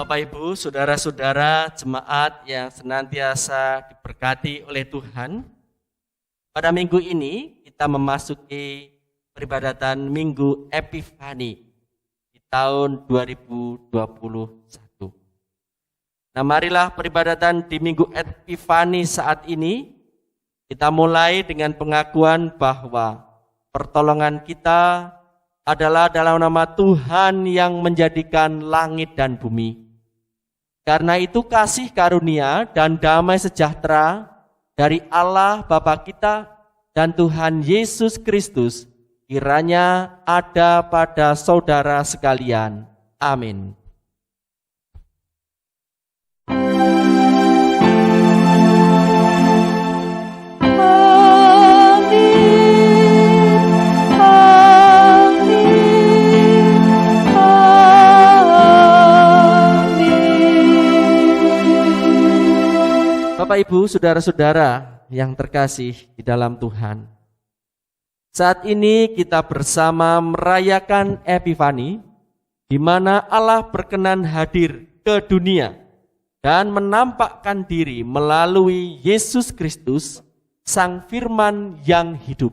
Bapak Ibu, saudara-saudara jemaat yang senantiasa diberkati oleh Tuhan. Pada minggu ini kita memasuki peribadatan Minggu Epifani di tahun 2021. Nah, marilah peribadatan di Minggu Epifani saat ini kita mulai dengan pengakuan bahwa pertolongan kita adalah dalam nama Tuhan yang menjadikan langit dan bumi. Karena itu kasih karunia dan damai sejahtera dari Allah Bapa kita dan Tuhan Yesus Kristus kiranya ada pada saudara sekalian. Amin. Bapak Ibu, saudara-saudara yang terkasih di dalam Tuhan. Saat ini kita bersama merayakan Epifani, di mana Allah berkenan hadir ke dunia dan menampakkan diri melalui Yesus Kristus, Sang Firman yang hidup.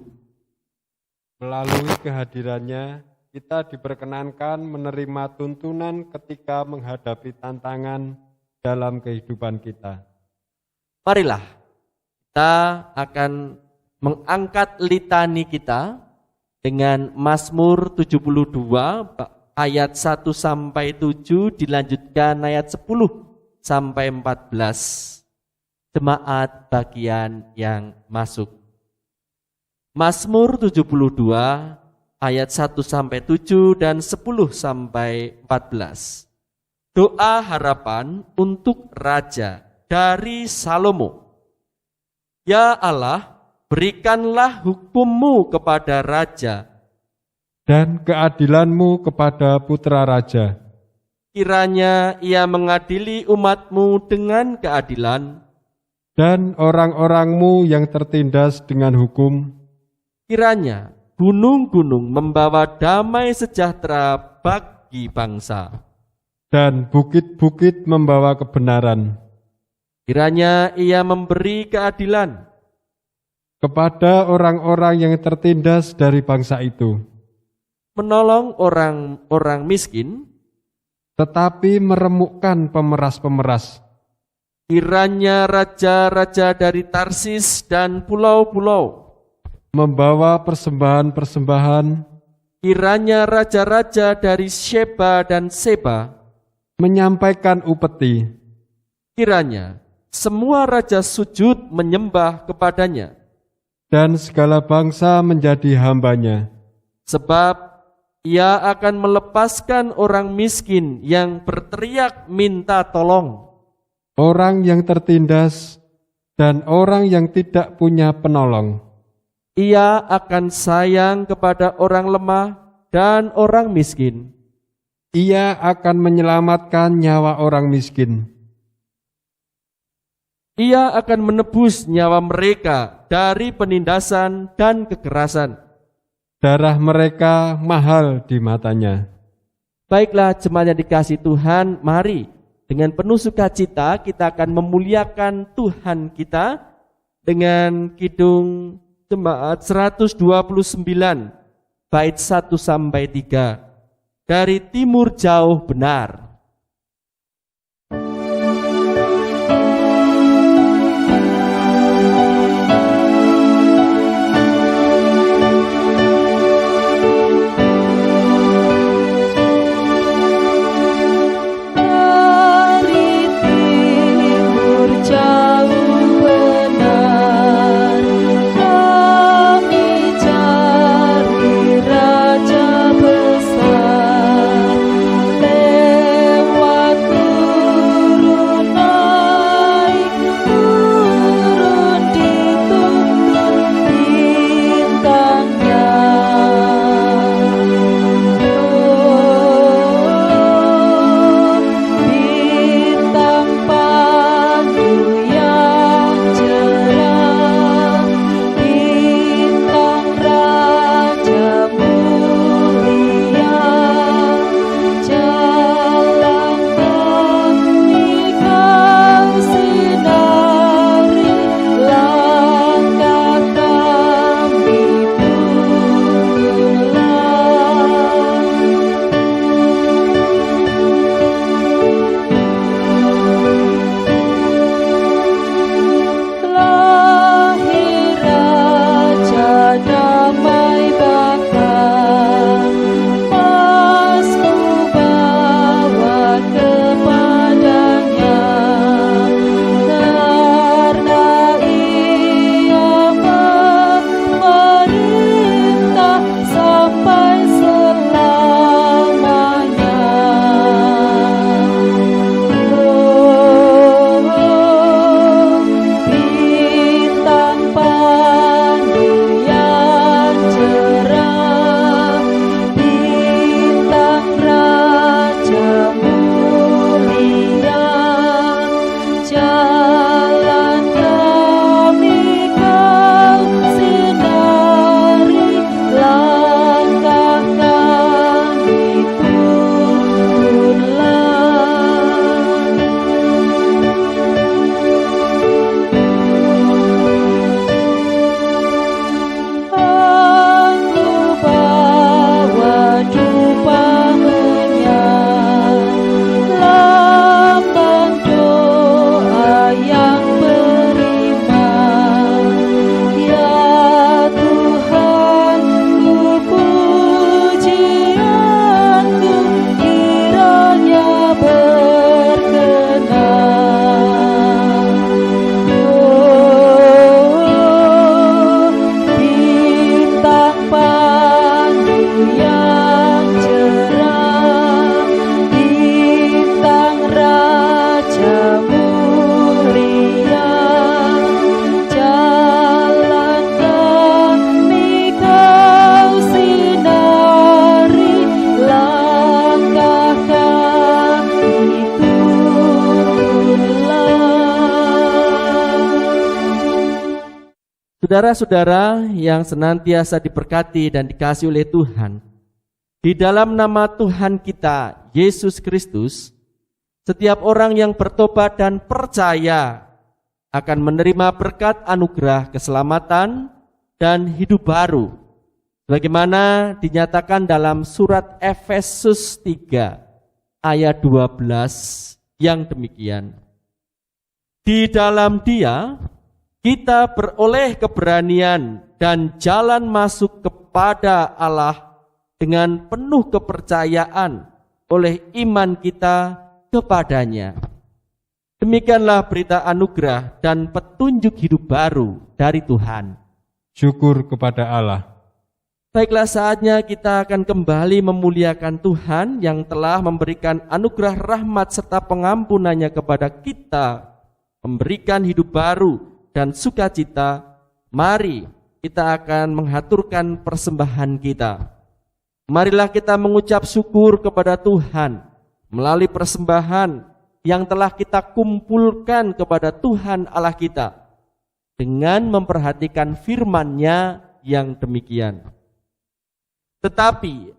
Melalui kehadirannya, kita diperkenankan menerima tuntunan ketika menghadapi tantangan dalam kehidupan kita. Marilah kita akan mengangkat litani kita dengan Mazmur 72 ayat 1 sampai 7 dilanjutkan ayat 10 sampai 14. Jemaat bagian yang masuk. Mazmur 72 ayat 1 sampai 7 dan 10 sampai 14. Doa harapan untuk raja dari Salomo. Ya Allah, berikanlah hukum-Mu kepada raja dan keadilan-Mu kepada putra raja. Kiranya ia mengadili umat-Mu dengan keadilan dan orang-orang-Mu yang tertindas dengan hukum. Kiranya gunung-gunung membawa damai sejahtera bagi bangsa dan bukit-bukit membawa kebenaran. Kiranya ia memberi keadilan kepada orang-orang yang tertindas dari bangsa itu, menolong orang-orang miskin, tetapi meremukkan pemeras-pemeras. Kiranya raja-raja dari Tarsis dan pulau-pulau membawa persembahan-persembahan. Kiranya raja-raja dari Sheba dan Seba menyampaikan upeti. Kiranya semua raja sujud menyembah kepadanya, dan segala bangsa menjadi hambanya. Sebab ia akan melepaskan orang miskin yang berteriak minta tolong, orang yang tertindas dan orang yang tidak punya penolong. Ia akan sayang kepada orang lemah dan orang miskin. Ia akan menyelamatkan nyawa orang miskin. Ia akan menebus nyawa mereka dari penindasan dan kekerasan. Darah mereka mahal di matanya. Baiklah jemaat yang dikasihi Tuhan, mari dengan penuh sukacita kita akan memuliakan Tuhan kita dengan kidung jemaat 129 bait 1 sampai 3. Dari timur jauh benar. Raja besar Saudara-saudara yang senantiasa diberkati dan dikasihi oleh Tuhan, di dalam nama Tuhan kita, Yesus Kristus, setiap orang yang bertobat dan percaya akan menerima berkat anugerah keselamatan dan hidup baru, sebagaimana dinyatakan dalam surat Efesus 3 ayat 12 yang demikian. Di dalam Dia kita beroleh keberanian dan jalan masuk kepada Allah dengan penuh kepercayaan oleh iman kita kepadanya. Demikianlah berita anugerah dan petunjuk hidup baru dari Tuhan. Syukur kepada Allah. Baiklah, saatnya kita akan kembali memuliakan Tuhan yang telah memberikan anugerah rahmat serta pengampunannya kepada kita, memberikan hidup baru dan sukacita. Mari kita akan menghaturkan persembahan kita. Marilah kita mengucap syukur kepada Tuhan melalui persembahan yang telah kita kumpulkan kepada Tuhan Allah kita dengan memperhatikan firman-Nya yang demikian. Tetapi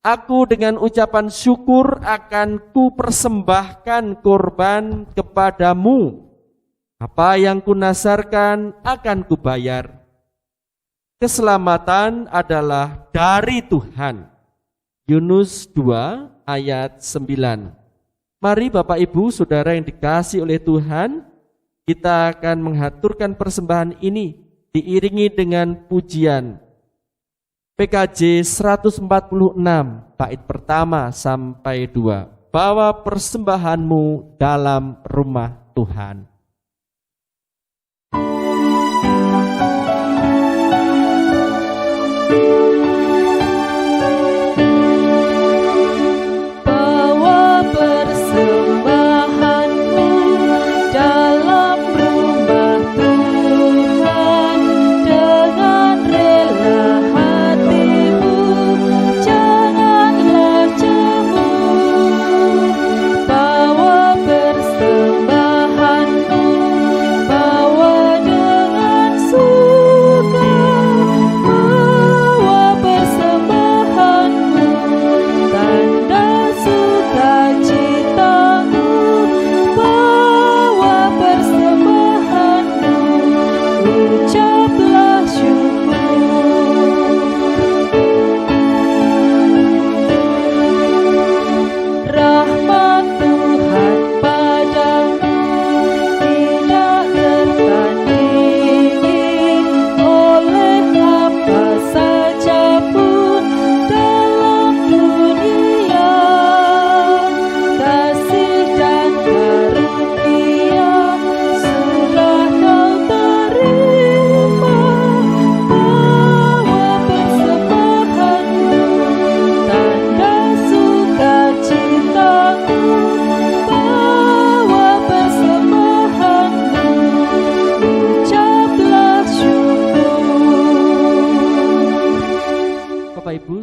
aku dengan ucapan syukur akan kupersembahkan korban kepadamu. Apa yang kunasarkan akan kubayar. Keselamatan adalah dari Tuhan. Yunus 2 ayat 9. Mari Bapak Ibu Saudara yang dikasihi oleh Tuhan, kita akan menghaturkan persembahan ini diiringi dengan pujian PKJ 146 bait pertama sampai 2. Bawa persembahanmu dalam rumah Tuhan.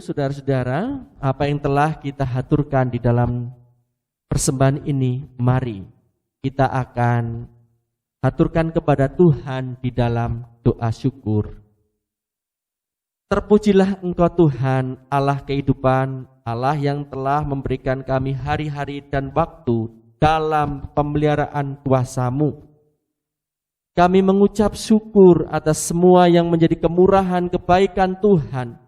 Saudara-saudara, apa yang telah kita haturkan di dalam persembahan ini, mari kita akan haturkan kepada Tuhan di dalam doa syukur. Terpujilah Engkau Tuhan, Allah kehidupan, Allah yang telah memberikan kami hari-hari dan waktu dalam pemeliharaan kuasa-Mu. Kami mengucap syukur atas semua yang menjadi kemurahan kebaikan Tuhan.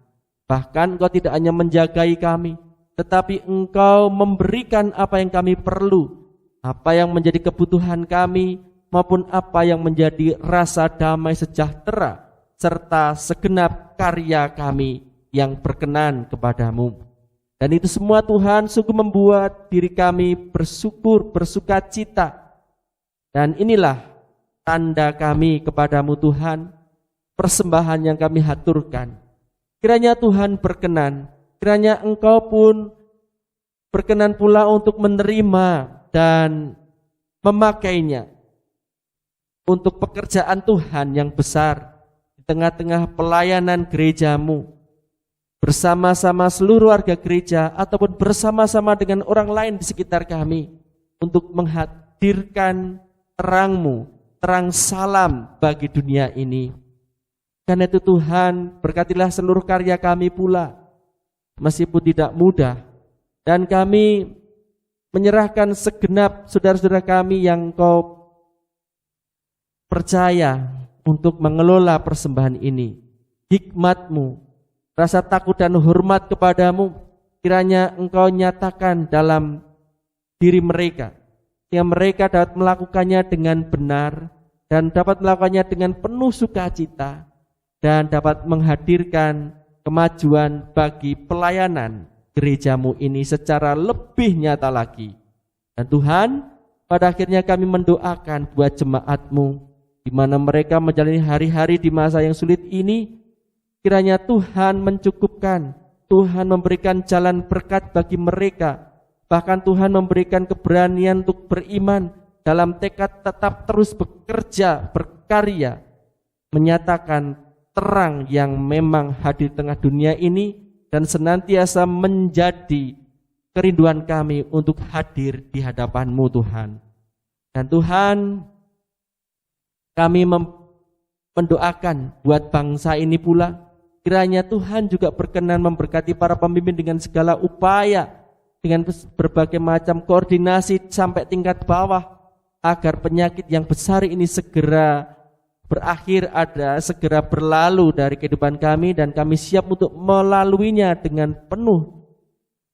Bahkan Engkau tidak hanya menjagai kami, tetapi Engkau memberikan apa yang kami perlu, apa yang menjadi kebutuhan kami, maupun apa yang menjadi rasa damai sejahtera, serta segenap karya kami yang berkenan kepadamu. Dan itu semua Tuhan sungguh membuat diri kami bersyukur, bersukacita. Dan inilah tanda kami kepadamu Tuhan, persembahan yang kami haturkan. Kiranya Tuhan berkenan, kiranya Engkau pun berkenan pula untuk menerima dan memakainya untuk pekerjaan Tuhan yang besar di tengah-tengah pelayanan gereja-Mu, bersama-sama seluruh warga gereja ataupun bersama-sama dengan orang lain di sekitar kami untuk menghadirkan terang-Mu, terang salam bagi dunia ini. Karena itu Tuhan, berkatilah seluruh karya kami pula, meskipun tidak mudah. Dan kami menyerahkan segenap saudara-saudara kami yang Kau percaya untuk mengelola persembahan ini. Hikmat-Mu, rasa takut dan hormat kepadamu, kiranya Engkau nyatakan dalam diri mereka, yang mereka dapat melakukannya dengan benar dan dapat melakukannya dengan penuh sukacita dan dapat menghadirkan kemajuan bagi pelayanan gereja-Mu ini secara lebih nyata lagi. Dan Tuhan, pada akhirnya kami mendoakan buat jemaat-Mu di mana mereka menjalani hari-hari di masa yang sulit ini. Kiranya Tuhan mencukupkan, Tuhan memberikan jalan berkat bagi mereka, bahkan Tuhan memberikan keberanian untuk beriman dalam tekad tetap terus bekerja, berkarya, menyatakan terang yang memang hadir di tengah dunia ini dan senantiasa menjadi kerinduan kami untuk hadir di hadapan-Mu Tuhan. Dan Tuhan, kami mendoakan buat bangsa ini pula, kiranya Tuhan juga berkenan memberkati para pemimpin dengan segala upaya, dengan berbagai macam koordinasi sampai tingkat bawah, agar penyakit yang besar ini segera berakhir, segera berlalu dari kehidupan kami, dan kami siap untuk melaluinya dengan penuh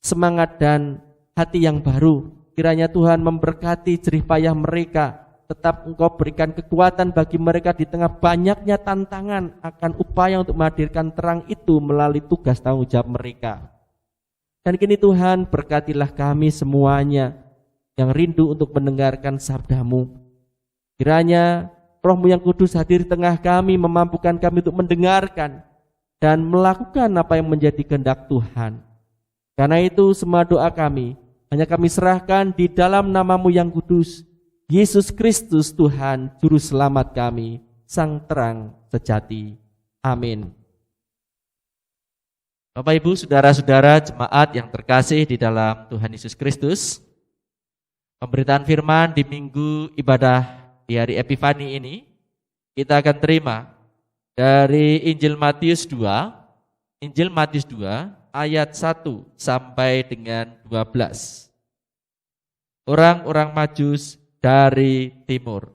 semangat dan hati yang baru. Kiranya Tuhan memberkati jerih payah mereka, tetap Engkau berikan kekuatan bagi mereka di tengah banyaknya tantangan akan upaya untuk menghadirkan terang itu melalui tugas tanggung jawab mereka. Dan kini Tuhan, berkatilah kami semuanya yang rindu untuk mendengarkan sabda-Mu. Kiranya Roh-Mu yang kudus hadir di tengah kami, memampukan kami untuk mendengarkan dan melakukan apa yang menjadi kehendak Tuhan. Karena itu semua doa kami hanya kami serahkan di dalam nama-Mu yang kudus, Yesus Kristus Tuhan, Juru Selamat kami, Sang Terang Sejati. Amin. Bapak Ibu, saudara-saudara jemaat yang terkasih di dalam Tuhan Yesus Kristus, pemberitaan firman di minggu ibadah di hari Epifani ini kita akan terima dari Injil Matius 2 ayat 1 sampai dengan 12. Orang-orang Majus dari timur.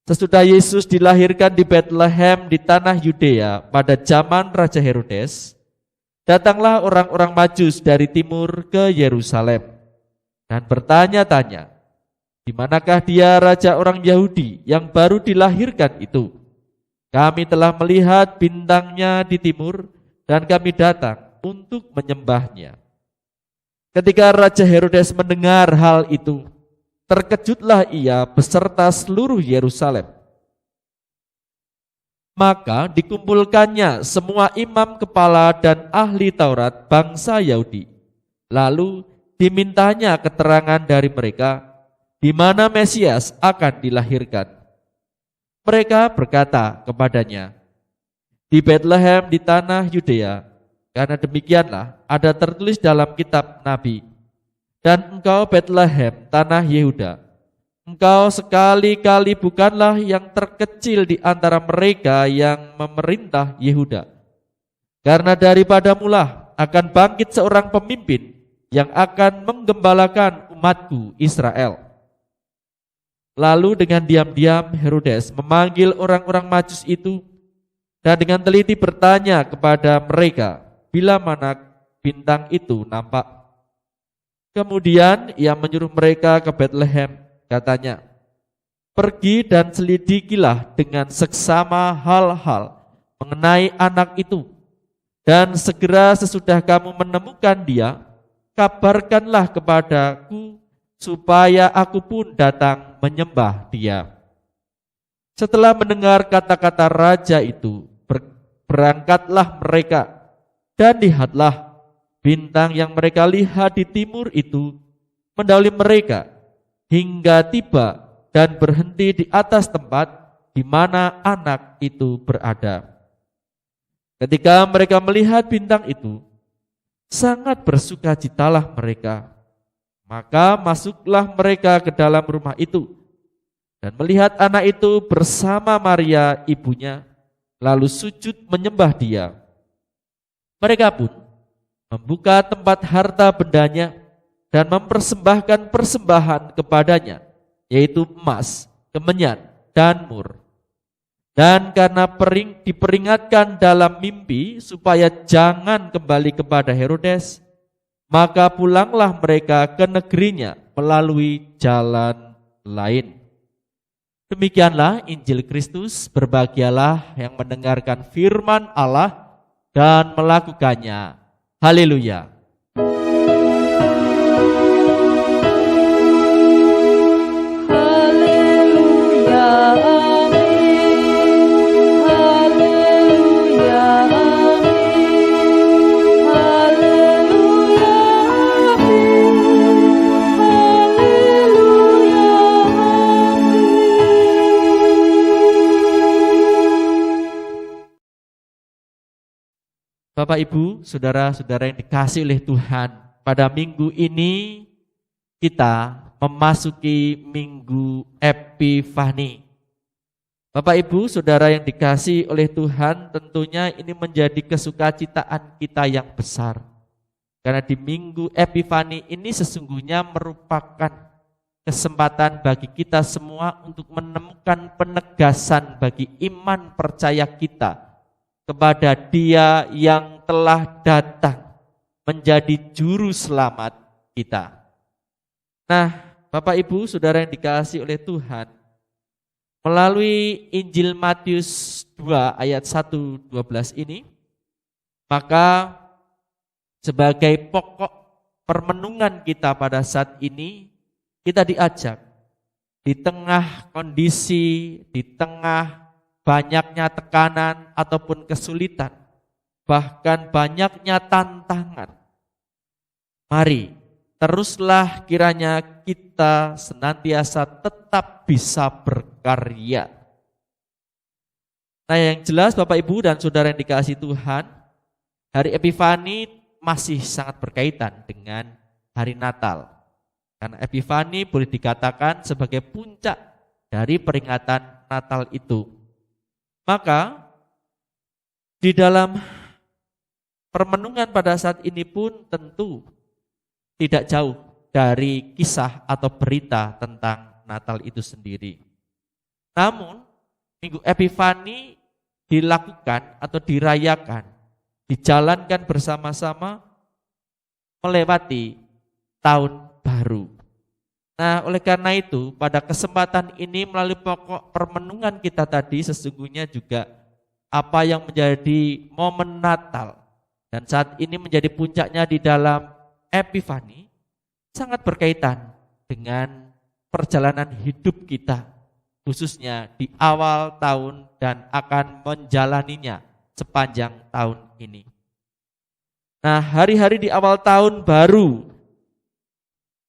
Sesudah Yesus dilahirkan di Bethlehem di tanah Yudea pada zaman Raja Herodes, datanglah orang-orang Majus dari timur ke Yerusalem dan bertanya-tanya, di manakah dia raja orang Yahudi yang baru dilahirkan itu? Kami telah melihat bintangnya di timur dan kami datang untuk menyembahnya. Ketika Raja Herodes mendengar hal itu, terkejutlah ia beserta seluruh Yerusalem. Maka dikumpulkannya semua imam kepala dan ahli Taurat bangsa Yahudi. Lalu dimintanya keterangan dari mereka di mana Mesias akan dilahirkan. Mereka berkata kepadanya, di Bethlehem di tanah Yudea, karena demikianlah ada tertulis dalam kitab Nabi. Dan engkau Bethlehem, tanah Yehuda, engkau sekali-kali bukanlah yang terkecil di antara mereka yang memerintah Yehuda. Karena daripadamulah akan bangkit seorang pemimpin yang akan menggembalakan umatku Israel. Lalu dengan diam-diam Herodes memanggil orang-orang Majus itu dan dengan teliti bertanya kepada mereka bila mana bintang itu nampak. Kemudian ia menyuruh mereka ke Bethlehem, katanya, pergi dan selidikilah dengan seksama hal-hal mengenai anak itu, dan segera sesudah kamu menemukan dia, kabarkanlah kepadaku supaya aku pun datang menyembah dia. Setelah mendengar kata-kata raja itu, berangkatlah mereka, dan lihatlah bintang yang mereka lihat di timur itu mendahului mereka hingga tiba dan berhenti di atas tempat di mana anak itu berada. Ketika mereka melihat bintang itu, sangat bersukacitalah mereka. Maka masuklah mereka ke dalam rumah itu dan melihat anak itu bersama Maria ibunya lalu sujud menyembah Dia. Mereka pun membuka tempat harta bendanya dan mempersembahkan persembahan kepadanya, yaitu emas, kemenyan, dan mur. Dan karena diperingatkan dalam mimpi supaya jangan kembali kepada Herodes, maka pulanglah mereka ke negerinya melalui jalan lain. Demikianlah Injil Kristus. Berbahagialah yang mendengarkan firman Allah dan melakukannya. Haleluya. Haleluya, amin. Haleluya, amin. Haleluya, amin. Haleluya, amin. Bapak, Ibu, saudara-saudara yang dikasihi oleh Tuhan, pada minggu ini kita memasuki minggu Epifani. Bapak, Ibu, saudara yang dikasihi oleh Tuhan, tentunya ini menjadi kesukacitaan kita yang besar. Karena di minggu Epifani ini sesungguhnya merupakan kesempatan bagi kita semua untuk menemukan penegasan bagi iman percaya kita kepada Dia yang telah datang menjadi juru selamat kita. Nah, Bapak, Ibu, saudara yang dikasihi oleh Tuhan, melalui Injil Matius 2 ayat 1-12 ini, maka sebagai pokok permenungan kita pada saat ini, kita diajak di tengah kondisi, di tengah banyaknya tekanan ataupun kesulitan, bahkan banyaknya tantangan. Mari, teruslah kiranya kita senantiasa tetap bisa berkarya. Nah, yang jelas Bapak, Ibu, dan saudara yang dikasihi Tuhan, hari Epifani masih sangat berkaitan dengan hari Natal. Karena Epifani boleh dikatakan sebagai puncak dari peringatan Natal itu. Maka di dalam permenungan pada saat ini pun tentu tidak jauh dari kisah atau berita tentang Natal itu sendiri. Namun minggu Epifani dilakukan atau dirayakan, dijalankan bersama-sama melewati tahun baru. Nah, oleh karena itu, pada kesempatan ini melalui pokok permenungan kita tadi sesungguhnya juga apa yang menjadi momen Natal dan saat ini menjadi puncaknya di dalam Epifani sangat berkaitan dengan perjalanan hidup kita, khususnya di awal tahun dan akan menjalaninya sepanjang tahun ini. Nah, hari-hari di awal tahun baru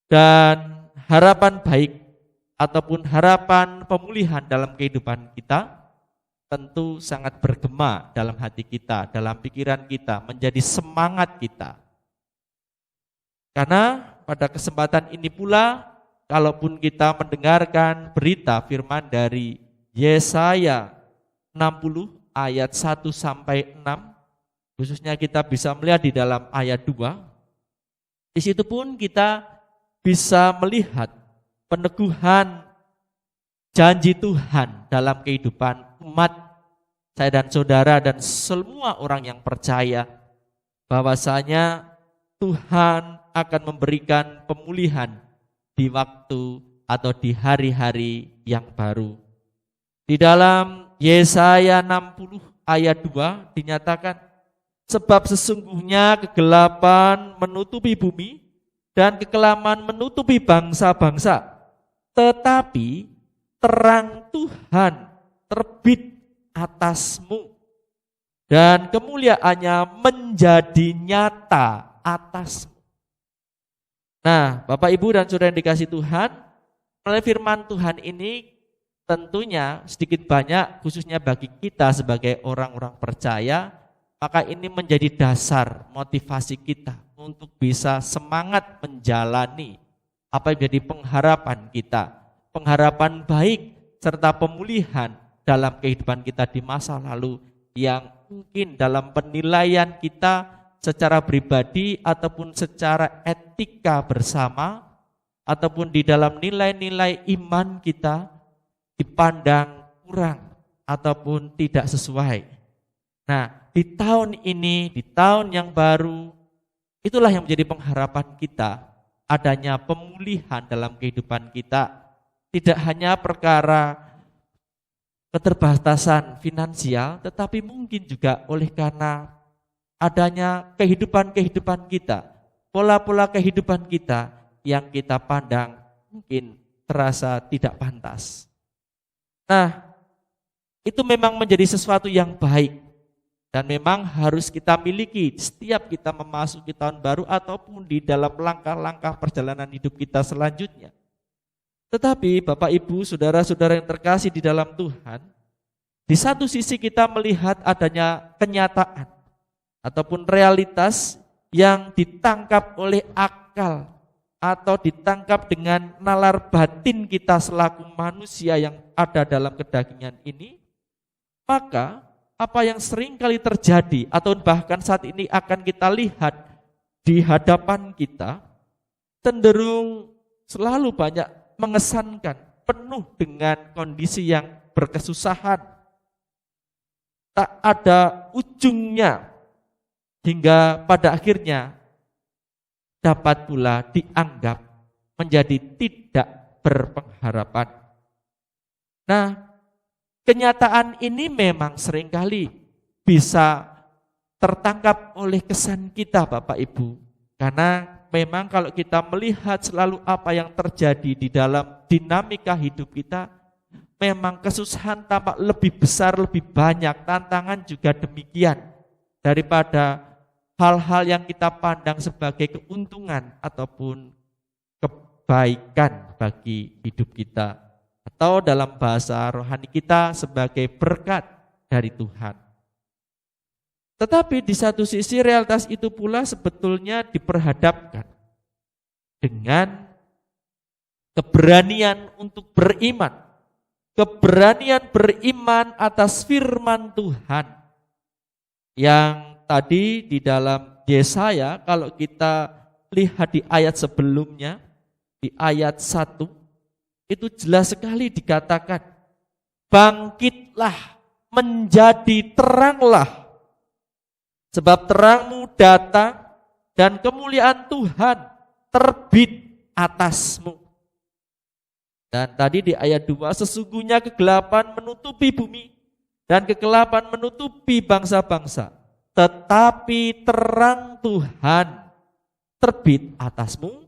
dan harapan baik ataupun harapan pemulihan dalam kehidupan kita tentu sangat bergema dalam hati kita, dalam pikiran kita, menjadi semangat kita. Karena pada kesempatan ini pula, kalaupun kita mendengarkan berita firman dari Yesaya 60 ayat 1-6, khususnya kita bisa melihat di dalam ayat 2, di situ pun kita bisa melihat peneguhan janji Tuhan dalam kehidupan umat saya dan saudara dan semua orang yang percaya bahwasanya Tuhan akan memberikan pemulihan di waktu atau di hari-hari yang baru. Di dalam Yesaya 60 ayat 2 dinyatakan, sebab sesungguhnya kegelapan menutupi bumi dan kekelaman menutupi bangsa-bangsa, tetapi terang Tuhan terbit atasmu dan kemuliaannya menjadi nyata atasmu. Nah, Bapak, Ibu, dan saudara yang dikasihi Tuhan, melalui firman Tuhan ini tentunya sedikit banyak khususnya bagi kita sebagai orang-orang percaya, maka ini menjadi dasar motivasi kita untuk bisa semangat menjalani apa yang menjadi pengharapan kita, pengharapan baik serta pemulihan dalam kehidupan kita di masa lalu yang mungkin dalam penilaian kita secara pribadi ataupun secara etika bersama ataupun di dalam nilai-nilai iman kita dipandang kurang ataupun tidak sesuai. Nah, di tahun ini, di tahun yang baru, itulah yang menjadi pengharapan kita, adanya pemulihan dalam kehidupan kita. Tidak hanya perkara keterbatasan finansial, tetapi mungkin juga oleh karena adanya kehidupan-kehidupan kita, pola-pola kehidupan kita yang kita pandang mungkin terasa tidak pantas. Nah, itu memang menjadi sesuatu yang baik dan memang harus kita miliki setiap kita memasuki tahun baru ataupun di dalam langkah-langkah perjalanan hidup kita selanjutnya. Tetapi Bapak Ibu, saudara-saudara yang terkasih di dalam Tuhan, di satu sisi kita melihat adanya kenyataan ataupun realitas yang ditangkap oleh akal atau ditangkap dengan nalar batin kita selaku manusia yang ada dalam kedagingan ini, maka apa yang sering kali terjadi atau bahkan saat ini akan kita lihat di hadapan kita cenderung selalu banyak mengesankan, penuh dengan kondisi yang berkesusahan, tak ada ujungnya, hingga pada akhirnya dapat pula dianggap menjadi tidak berpengharapan. Nah, kenyataan ini memang seringkali bisa tertangkap oleh kesan kita Bapak Ibu, karena memang kalau kita melihat selalu apa yang terjadi di dalam dinamika hidup kita, memang kesusahan tampak lebih besar, lebih banyak, tantangan juga demikian, daripada hal-hal yang kita pandang sebagai keuntungan ataupun kebaikan bagi hidup kita, atau dalam bahasa rohani kita sebagai berkat dari Tuhan. Tetapi di satu sisi realitas itu pula sebetulnya diperhadapkan dengan keberanian untuk beriman. Keberanian beriman atas firman Tuhan. Yang tadi di dalam Yesaya, kalau kita lihat di ayat sebelumnya, di ayat 1, itu jelas sekali dikatakan, bangkitlah, menjadi teranglah, sebab terangmu datang dan kemuliaan Tuhan terbit atasmu. Dan tadi di ayat 2, sesungguhnya kegelapan menutupi bumi dan kegelapan menutupi bangsa-bangsa, tetapi terang Tuhan terbit atasmu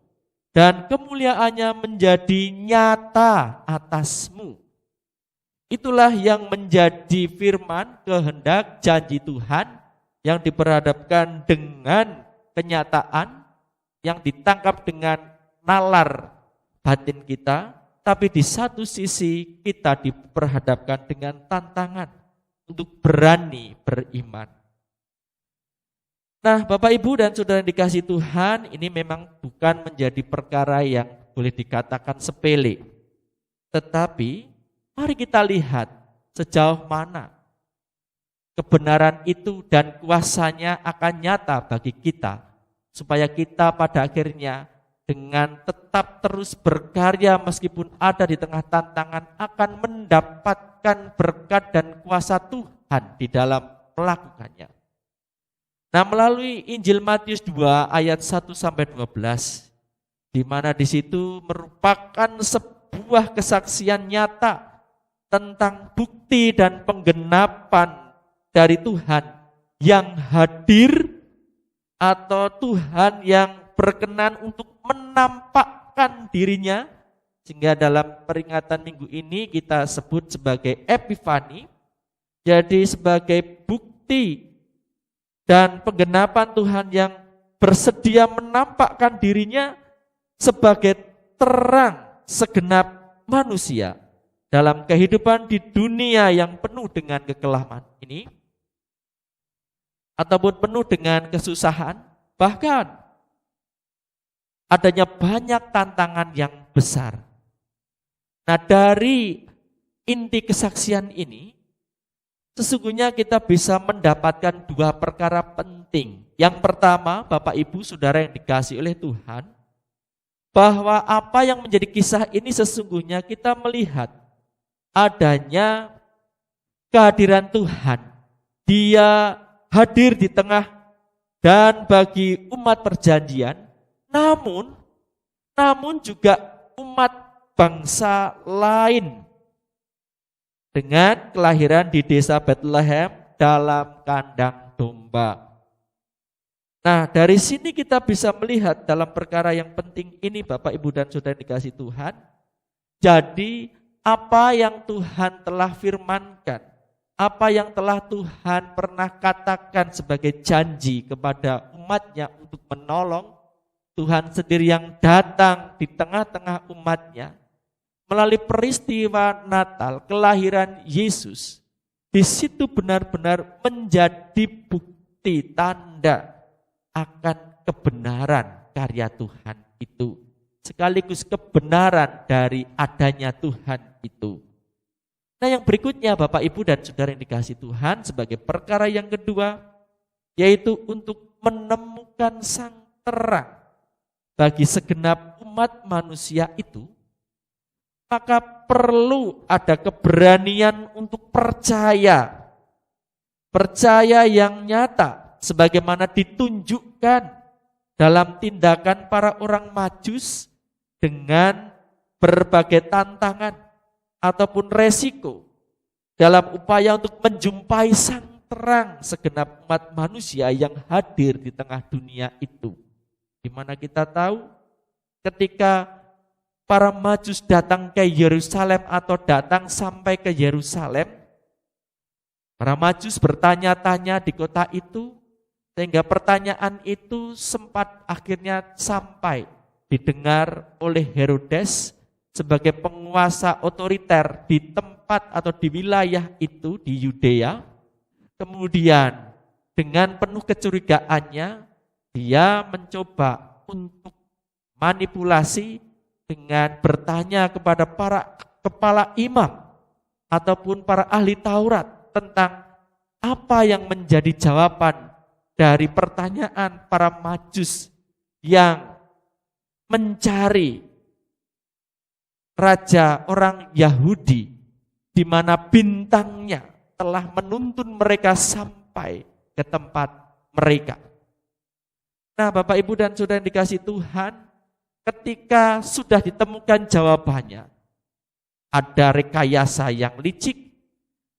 dan kemuliaannya menjadi nyata atasmu. Itulah yang menjadi firman, kehendak, janji Tuhan yang diperhadapkan dengan kenyataan yang ditangkap dengan nalar batin kita, tapi di satu sisi kita diperhadapkan dengan tantangan untuk berani beriman. Nah, Bapak Ibu dan Saudara yang dikasihi Tuhan, ini memang bukan menjadi perkara yang boleh dikatakan sepele. Tetapi mari kita lihat sejauh mana kebenaran itu dan kuasanya akan nyata bagi kita, supaya kita pada akhirnya dengan tetap terus berkarya meskipun ada di tengah tantangan akan mendapatkan berkat dan kuasa Tuhan di dalam melakukannya. Nah, melalui Injil Matius 2 ayat 1-12, di mana di situ merupakan sebuah kesaksian nyata tentang bukti dan penggenapan dari Tuhan yang hadir atau Tuhan yang berkenan untuk menampakkan dirinya, sehingga dalam peringatan minggu ini kita sebut sebagai Epifani, jadi sebagai bukti dan penggenapan Tuhan yang bersedia menampakkan dirinya sebagai terang segenap manusia dalam kehidupan di dunia yang penuh dengan kekelaman ini, ataupun penuh dengan kesusahan, bahkan adanya banyak tantangan yang besar. Nah, dari inti kesaksian ini, sesungguhnya kita bisa mendapatkan dua perkara penting. Yang pertama, Bapak Ibu Saudara yang dikasihi oleh Tuhan, bahwa apa yang menjadi kisah ini sesungguhnya kita melihat adanya kehadiran Tuhan. Dia hadir di tengah dan bagi umat perjanjian, namun juga umat bangsa lain dengan kelahiran di desa Bethlehem dalam kandang domba. Nah, dari sini kita bisa melihat dalam perkara yang penting ini Bapak, Ibu, dan Saudara yang dikasihi Tuhan. Jadi, apa yang Tuhan telah firmankan, apa yang telah Tuhan pernah katakan sebagai janji kepada umatnya untuk menolong, Tuhan sendiri yang datang di tengah-tengah umatnya melalui peristiwa Natal, kelahiran Yesus. Di situ benar-benar menjadi bukti tanda akan kebenaran karya Tuhan itu, sekaligus kebenaran dari adanya Tuhan itu. Nah, yang berikutnya Bapak, Ibu, dan Saudara yang dikasihi Tuhan, sebagai perkara yang kedua, yaitu untuk menemukan sang terang bagi segenap umat manusia itu, maka perlu ada keberanian untuk percaya. Percaya yang nyata, sebagaimana ditunjukkan dalam tindakan para orang Majus dengan berbagai tantangan ataupun resiko dalam upaya untuk menjumpai sang terang segenap umat manusia yang hadir di tengah dunia itu. Di mana kita tahu ketika para Majus datang ke Yerusalem atau datang sampai ke Yerusalem, para Majus bertanya-tanya di kota itu, sehingga pertanyaan itu sempat akhirnya sampai didengar oleh Herodes sebagai penguasa otoriter di tempat atau di wilayah itu di Yudea. Kemudian dengan penuh kecurigaannya, dia mencoba untuk manipulasi dengan bertanya kepada para kepala imam ataupun para ahli Taurat tentang apa yang menjadi jawaban dari pertanyaan para Majus yang mencari raja orang Yahudi di mana bintangnya telah menuntun mereka sampai ke tempat mereka. Nah, Bapak, Ibu, dan Saudara yang dikasihi Tuhan, ketika sudah ditemukan jawabannya, ada rekayasa yang licik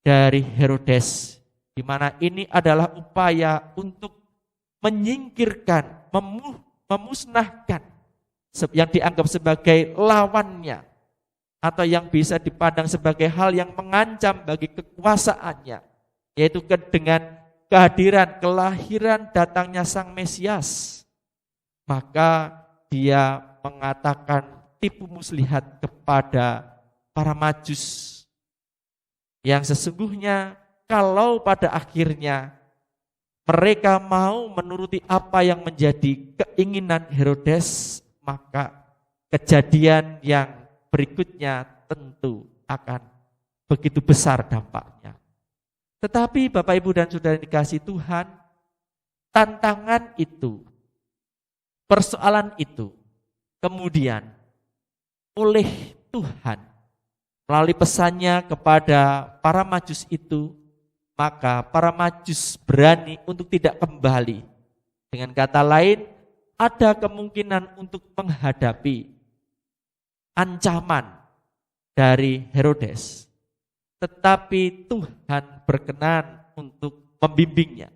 dari Herodes, di mana ini adalah upaya untuk menyingkirkan, memusnahkan yang dianggap sebagai lawannya, atau yang bisa dipandang sebagai hal yang mengancam bagi kekuasaannya, yaitu dengan kehadiran, kelahiran, datangnya Sang Mesias. Maka dia mengatakan tipu muslihat kepada para Majus, yang sesungguhnya kalau pada akhirnya mereka mau menuruti apa yang menjadi keinginan Herodes, maka kejadian yang berikutnya tentu akan begitu besar dampaknya. Tetapi Bapak, Ibu, dan Saudara yang dikasihi Tuhan, tantangan itu, persoalan itu, kemudian oleh Tuhan melalui pesannya kepada para Majus itu, maka para Majus berani untuk tidak kembali. Dengan kata lain, ada kemungkinan untuk menghadapi ancaman dari Herodes. Tetapi Tuhan berkenan untuk membimbingnya.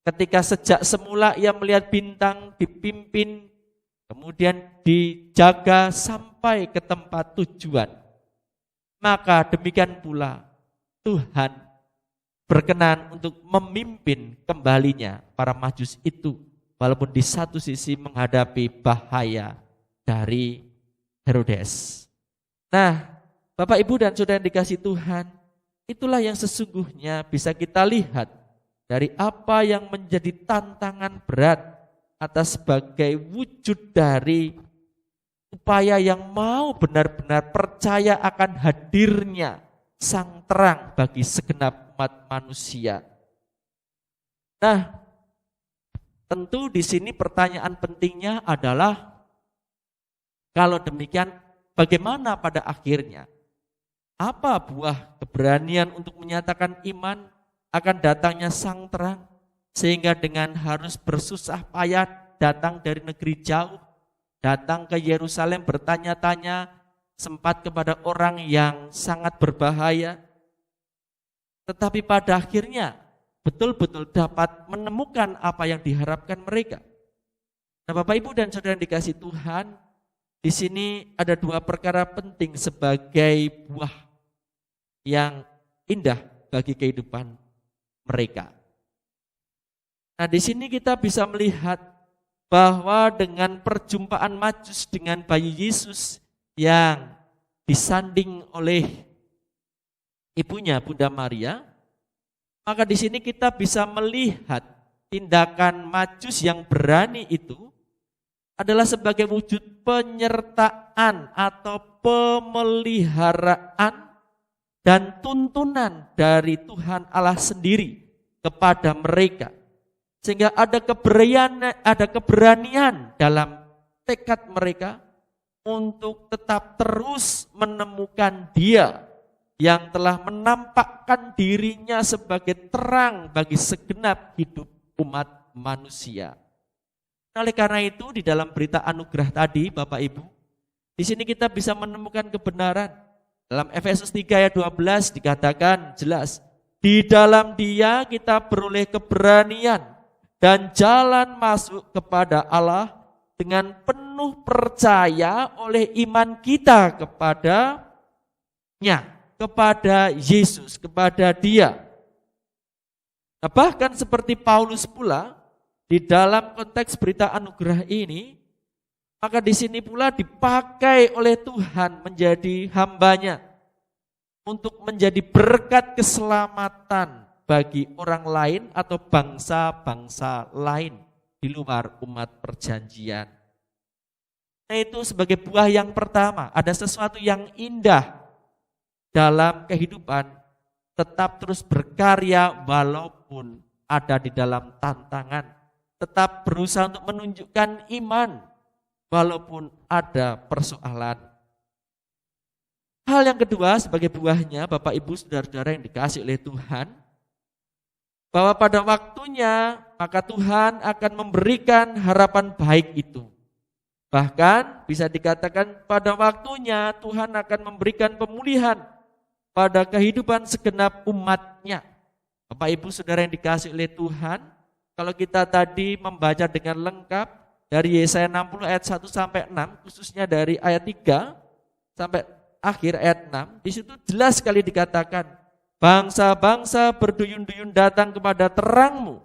Ketika sejak semula ia melihat bintang, dipimpin, kemudian dijaga sampai ke tempat tujuan, maka demikian pula Tuhan berkenan untuk memimpin kembalinya para Majus itu, walaupun di satu sisi menghadapi bahaya dari Herodes. Nah, Bapak, Ibu, dan Saudara yang dikasihi Tuhan, itulah yang sesungguhnya bisa kita lihat dari apa yang menjadi tantangan berat atas sebagai wujud dari upaya yang mau benar-benar percaya akan hadirnya Sang Terang bagi segenap umat manusia. Nah, tentu di sini pertanyaan pentingnya adalah, kalau demikian bagaimana pada akhirnya? Apa buah keberanian untuk menyatakan iman akan datangnya sang terang, sehingga dengan harus bersusah payah datang dari negeri jauh, datang ke Yerusalem bertanya-tanya, sempat kepada orang yang sangat berbahaya, tetapi pada akhirnya betul-betul dapat menemukan apa yang diharapkan mereka. Nah, Bapak Ibu dan Saudara yang dikasihi Tuhan, di sini ada dua perkara penting sebagai buah yang indah bagi kehidupan mereka. Nah, di sini kita bisa melihat bahwa dengan perjumpaan Majus dengan bayi Yesus yang disanding oleh ibunya Bunda Maria, maka di sini kita bisa melihat tindakan Majus yang berani itu adalah sebagai wujud penyertaan atau pemeliharaan dan tuntunan dari Tuhan Allah sendiri kepada mereka. Sehingga ada keberanian dalam tekad mereka untuk tetap terus menemukan Dia yang telah menampakkan dirinya sebagai terang bagi segenap hidup umat manusia. Oleh karena itu, di dalam berita anugerah tadi, Bapak Ibu, di sini kita bisa menemukan kebenaran. Dalam Efesus 3 ayat 12 dikatakan jelas, di dalam Dia kita beroleh keberanian dan jalan masuk kepada Allah dengan penuh percaya oleh iman kita kepadanya, kepada Yesus, kepada Dia. Nah, bahkan seperti Paulus pula, di dalam konteks berita anugerah ini, maka di sini pula dipakai oleh Tuhan menjadi hambanya untuk menjadi berkat keselamatan bagi orang lain atau bangsa-bangsa lain di luar umat perjanjian. Nah, itu sebagai buah yang pertama, ada sesuatu yang indah dalam kehidupan, tetap terus berkarya walaupun ada di dalam tantangan, tetap berusaha untuk menunjukkan iman walaupun ada persoalan. Hal yang kedua sebagai buahnya, Bapak Ibu Saudara-saudara yang dikasihi oleh Tuhan, bahwa pada waktunya maka Tuhan akan memberikan harapan baik itu. Bahkan bisa dikatakan pada waktunya Tuhan akan memberikan pemulihan pada kehidupan segenap umatnya. Bapak Ibu Saudara yang dikasihi oleh Tuhan, kalau kita tadi membaca dengan lengkap dari Yesaya 60 ayat 1 sampai 6, khususnya dari ayat 3 sampai akhir ayat 6, di situ jelas sekali dikatakan, bangsa-bangsa berduyun-duyun datang kepada terangmu,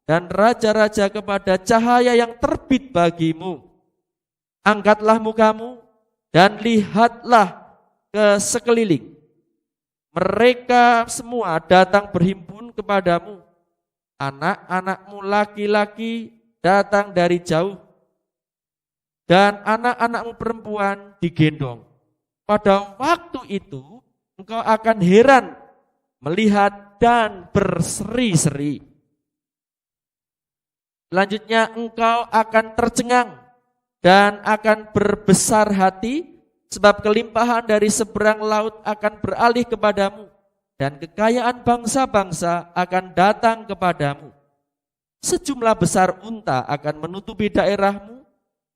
dan raja-raja kepada cahaya yang terbit bagimu. Angkatlah mukamu dan lihatlah ke sekeliling. Mereka semua datang berhimpun kepadamu. Anak-anakmu laki-laki datang dari jauh, dan anak-anakmu perempuan digendong. Pada waktu itu engkau akan heran melihat dan berseri-seri. Selanjutnya engkau akan tercengang dan akan berbesar hati, sebab kelimpahan dari seberang laut akan beralih kepadamu, dan kekayaan bangsa-bangsa akan datang kepadamu. Sejumlah besar unta akan menutupi daerahmu,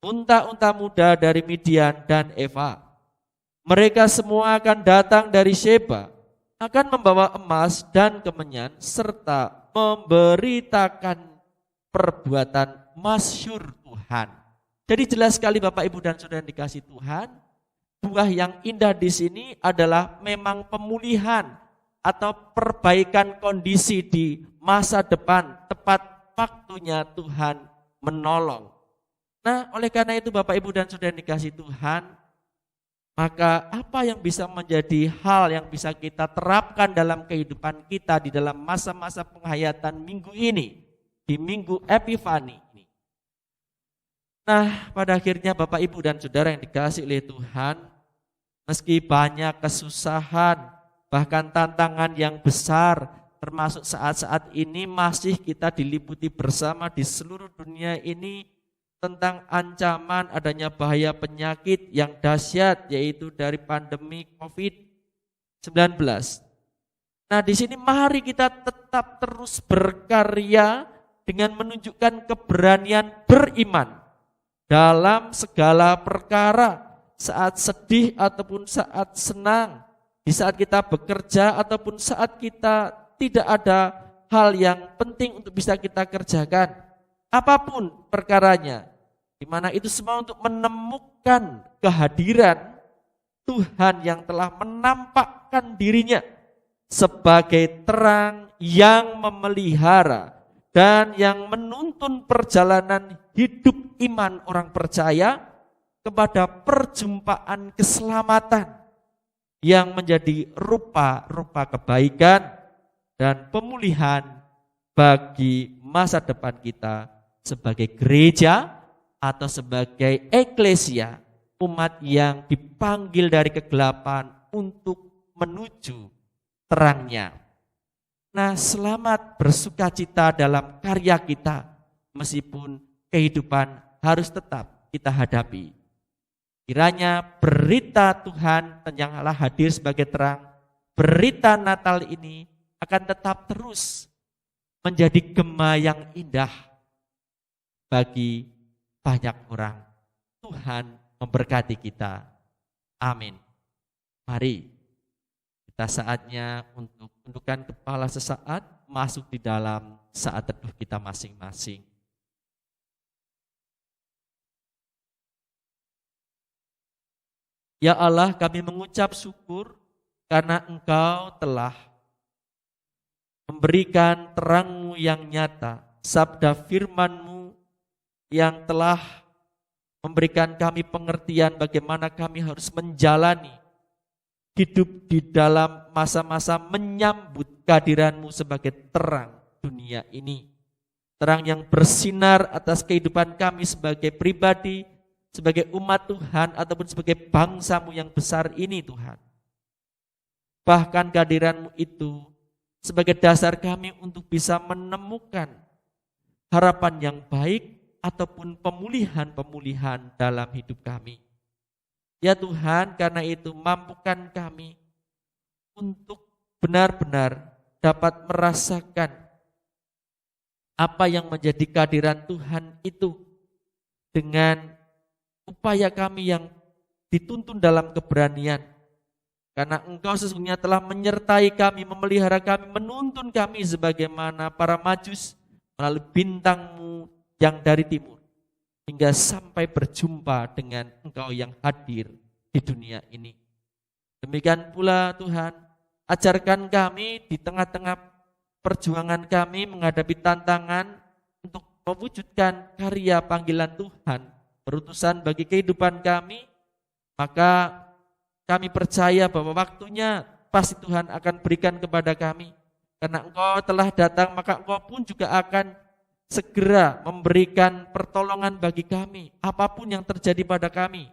unta-unta muda dari Midian dan Eva. Mereka semua akan datang dari Sheba, akan membawa emas dan kemenyan, serta memberitakan perbuatan masyhur Tuhan. Jadi jelas sekali Bapak Ibu dan Saudara yang dikasihi Tuhan, buah yang indah di sini adalah memang pemulihan atau perbaikan kondisi di masa depan, tepat waktunya Tuhan menolong. Nah, oleh karena itu Bapak Ibu dan Saudara yang dikasihi Tuhan, maka apa yang bisa menjadi hal yang bisa kita terapkan dalam kehidupan kita di dalam masa-masa penghayatan minggu ini, di minggu Epifani ini. Nah, pada akhirnya Bapak Ibu dan Saudara yang dikasihi oleh Tuhan, meski banyak kesusahan, bahkan tantangan yang besar, termasuk saat-saat ini masih kita diliputi bersama di seluruh dunia ini tentang ancaman adanya bahaya penyakit yang dahsyat, yaitu dari pandemi COVID-19. Nah, di sini mari kita tetap terus berkarya dengan menunjukkan keberanian beriman dalam segala perkara, saat sedih ataupun saat senang, di saat kita bekerja ataupun saat kita tidak ada hal yang penting untuk bisa kita kerjakan. Apapun perkaranya, di mana itu semua untuk menemukan kehadiran Tuhan yang telah menampakkan dirinya sebagai terang yang memelihara dan yang menuntun perjalanan hidup iman orang percaya kepada perjumpaan keselamatan yang menjadi rupa-rupa kebaikan dan pemulihan bagi masa depan kita sebagai gereja atau sebagai eklesia, umat yang dipanggil dari kegelapan untuk menuju terangnya. Nah, selamat bersukacita dalam karya kita, meskipun kehidupan harus tetap kita hadapi. Kiranya berita Tuhan yang telah hadir sebagai terang, berita Natal ini akan tetap terus menjadi gema yang indah bagi banyak orang. Tuhan memberkati kita. Amin. Mari kita saatnya untuk tundukkan kepala sesaat, masuk di dalam saat teduh kita masing-masing. Ya Allah, kami mengucap syukur karena Engkau telah memberikan terang-Mu yang nyata, sabda firman-Mu yang telah memberikan kami pengertian bagaimana kami harus menjalani hidup di dalam masa-masa menyambut kehadiran-Mu sebagai terang dunia ini. Terang yang bersinar atas kehidupan kami sebagai pribadi, sebagai umat Tuhan, ataupun sebagai bangsa-Mu yang besar ini Tuhan. Bahkan kehadiran-Mu itu sebagai dasar kami untuk bisa menemukan harapan yang baik ataupun pemulihan-pemulihan dalam hidup kami. Ya Tuhan, karena itu mampukan kami untuk benar-benar dapat merasakan apa yang menjadi kehadiran Tuhan itu dengan upaya kami yang dituntun dalam keberanian. Karena Engkau sesungguhnya telah menyertai kami, memelihara kami, menuntun kami sebagaimana para majus melalui bintang-Mu yang dari timur, hingga sampai berjumpa dengan Engkau yang hadir di dunia ini. Demikian pula Tuhan, ajarkan kami di tengah-tengah perjuangan kami menghadapi tantangan untuk mewujudkan karya panggilan Tuhan, perutusan bagi kehidupan kami, maka kami percaya bahwa waktunya pasti Tuhan akan berikan kepada kami. Karena Engkau telah datang, maka Engkau pun juga akan segera memberikan pertolongan bagi kami, apapun yang terjadi pada kami.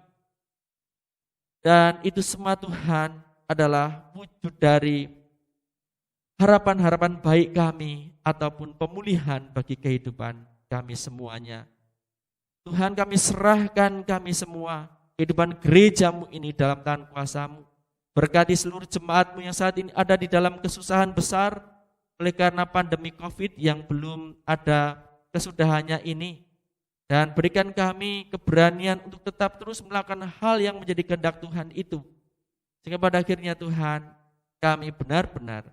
Dan itu semua Tuhan adalah wujud dari harapan-harapan baik kami ataupun pemulihan bagi kehidupan kami semuanya. Tuhan, kami serahkan kami semua, kehidupan gereja-Mu ini dalam tangan kuasa-Mu. Berkati seluruh jemaat-Mu yang saat ini ada di dalam kesusahan besar oleh karena pandemi COVID yang belum ada kesudahannya ini. Dan berikan kami keberanian untuk tetap terus melakukan hal yang menjadi kehendak Tuhan itu. Sehingga pada akhirnya Tuhan, kami benar-benar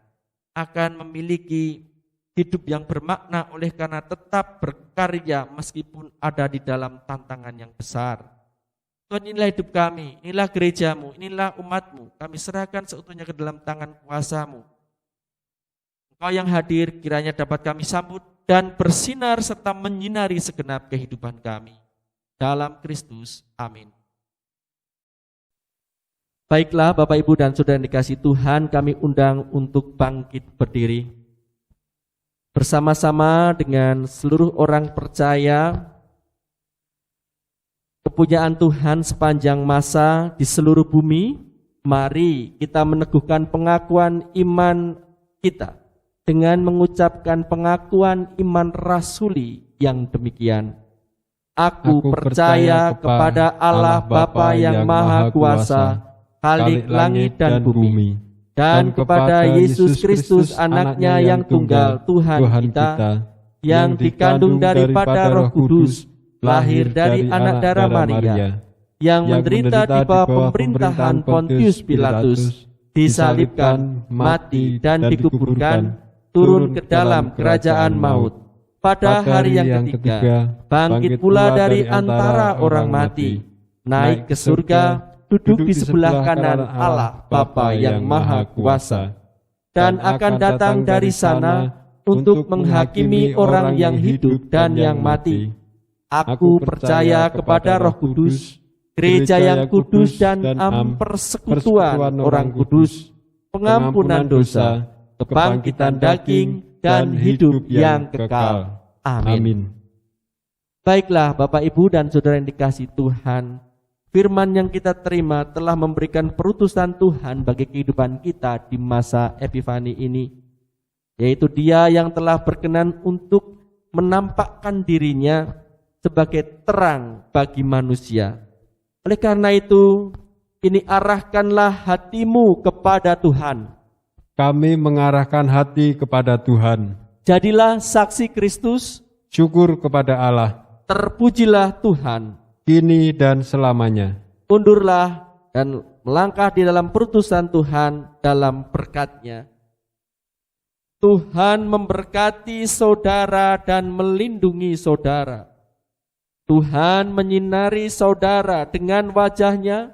akan memiliki hidup yang bermakna oleh karena tetap berkarya meskipun ada di dalam tantangan yang besar. Tuhan, inilah hidup kami, inilah gereja-Mu, inilah umat-Mu. Kami serahkan seutuhnya ke dalam tangan kuasa-Mu. Engkau yang hadir kiranya dapat kami sambut dan bersinar serta menyinari segenap kehidupan kami. Dalam Kristus, amin. Baiklah Bapak Ibu dan Saudara yang dikasihi Tuhan, kami undang untuk bangkit berdiri. Bersama-sama dengan seluruh orang percaya, kepunyaan Tuhan sepanjang masa di seluruh bumi, mari kita meneguhkan pengakuan iman kita dengan mengucapkan pengakuan iman rasuli yang demikian. Aku percaya kepada Allah Bapa yang Maha Kuasa, Khalik langit dan bumi, dan kepada Yesus Kristus anaknya yang tunggal, Tuhan kita, yang dikandung daripada Roh Kudus, lahir dari anak darah Maria, yang menderita di bawah pemerintahan Pontius Pilatus, disalibkan, mati, dan dikuburkan, turun ke dalam kerajaan maut. Pada hari yang ketiga, bangkit pula dari antara orang mati, naik ke surga, duduk di sebelah kanan Allah Bapa yang Maha Kuasa, dan akan datang dari sana untuk menghakimi orang yang hidup dan yang mati. Aku percaya kepada Roh Kudus, gereja yang kudus dan persekutuan orang kudus, pengampunan dosa, kebangkitan daging, dan hidup yang kekal. Amin. Baiklah Bapak Ibu dan Saudara yang dikasihi Tuhan, firman yang kita terima telah memberikan perutusan Tuhan bagi kehidupan kita di masa Epifani ini, yaitu Dia yang telah berkenan untuk menampakkan dirinya sebagai terang bagi manusia. Oleh karena itu, ini arahkanlah hatimu kepada Tuhan. Kami mengarahkan hati kepada Tuhan. Jadilah saksi Kristus, Syukur kepada Allah, terpujilah Tuhan, kini dan selamanya. undurlah dan melangkah di dalam perutusan Tuhan dalam berkat-Nya. Tuhan memberkati saudara dan melindungi saudara. Tuhan menyinari saudara dengan wajah-Nya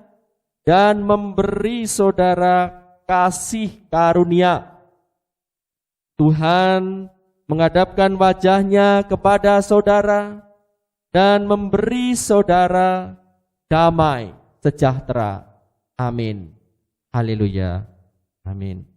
dan memberi saudara kasih karunia. Tuhan menghadapkan wajah-Nya kepada saudara dan memberi saudara damai sejahtera. Amin. Haleluya. Amin.